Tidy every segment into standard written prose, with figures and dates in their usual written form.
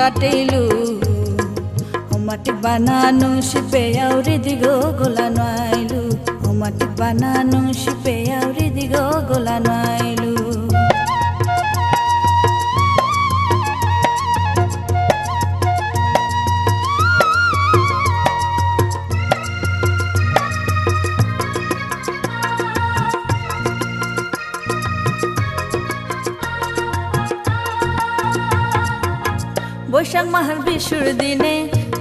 काटेलु Omatik bananung shipe auri digo golano ailu Omatik bananung shipe auri digo golano ailu Boishak mahar bishur dine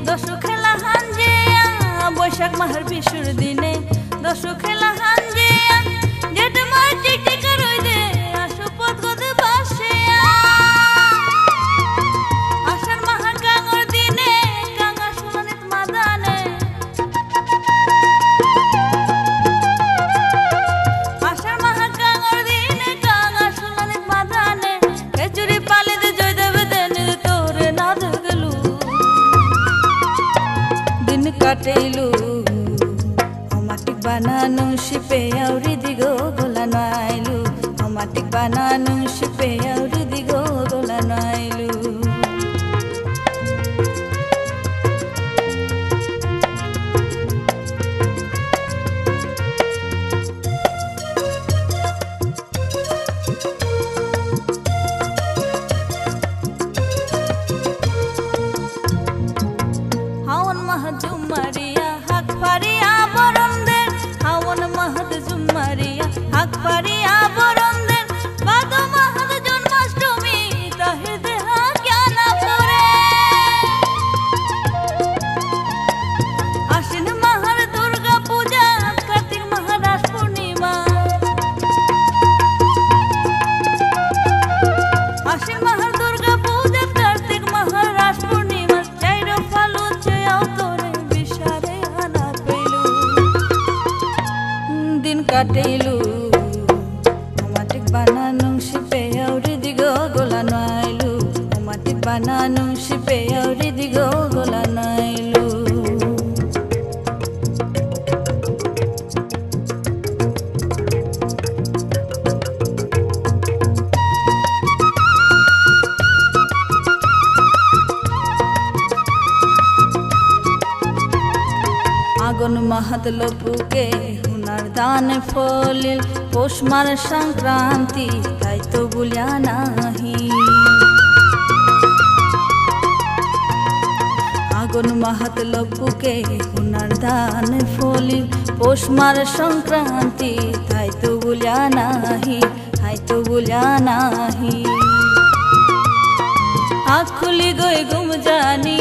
Doshu khela hanjiya Boishak mahar bishur dine Doshu khela hanjiya Jet mar chikti karoi de Ashu pot gode bashiya Ashar mahar kangor dine Kanga shunanit madane Ashar mahar kangor dine Kanga shunanit madane Kechuri pale de joy debe dene tore nad gelu Din katelu Omatik bananung shipe auri digo golano ailu Omatik bananung shipe auri digo golano ailu Hawan mahad Maria hak faria boronder Hawan mahad Maria hak faria boronder Bado mahad Janmashtami tahir deha gyana pore Ashin mahar Durga Puja Kartik Maharaj Purnima Ashin mahar Durga Puja Kartik Maharaj Purnima Chairo falu chayao tore bishare ana pelu Din katelu Omatik bananung shipe auri digo golano ailu Omatik bananung shipe auri digo golano ailu Agon mahat lopuke hunar dan folil Posh mar sankranti tai to bulya nahi Agon mahat lopuke hunar dan folil Posh mar sankranti tai to bulya nahi tai to bulya nahi Aankh khuli goi gum jani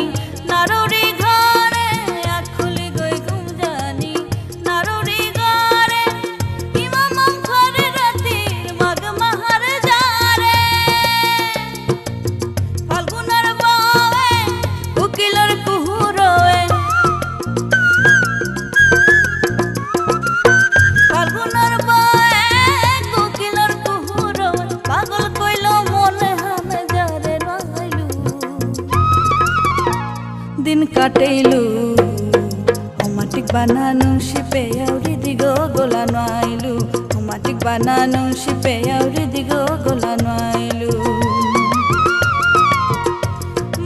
narori ghare Aankh khuli goi gum jani narori ghare Imam khare ratir mag mahar jare Falgunar bawe ukilor kuhuroe Falgunar bawe ukilor kuhuroe Pagol koilo mone hame jare nailu Din katelu Omatik bananung shipe auri digo golano ailu Omatik bananung shipe auri digo golano ailu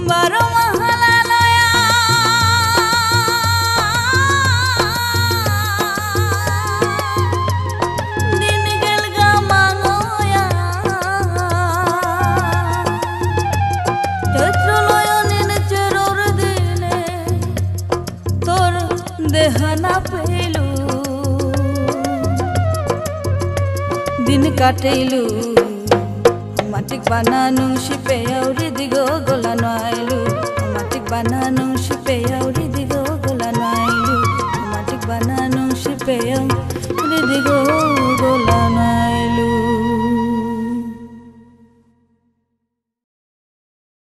Baro mahala loya Din gel gamangoya Chaitro loyonin cheror dine Tor dehana pelu Din katelu Omatik bananung shipe auri digo golano ailu Omatik bananung shipe auri digo golano ailu Omatik bananung shipe auri digo golano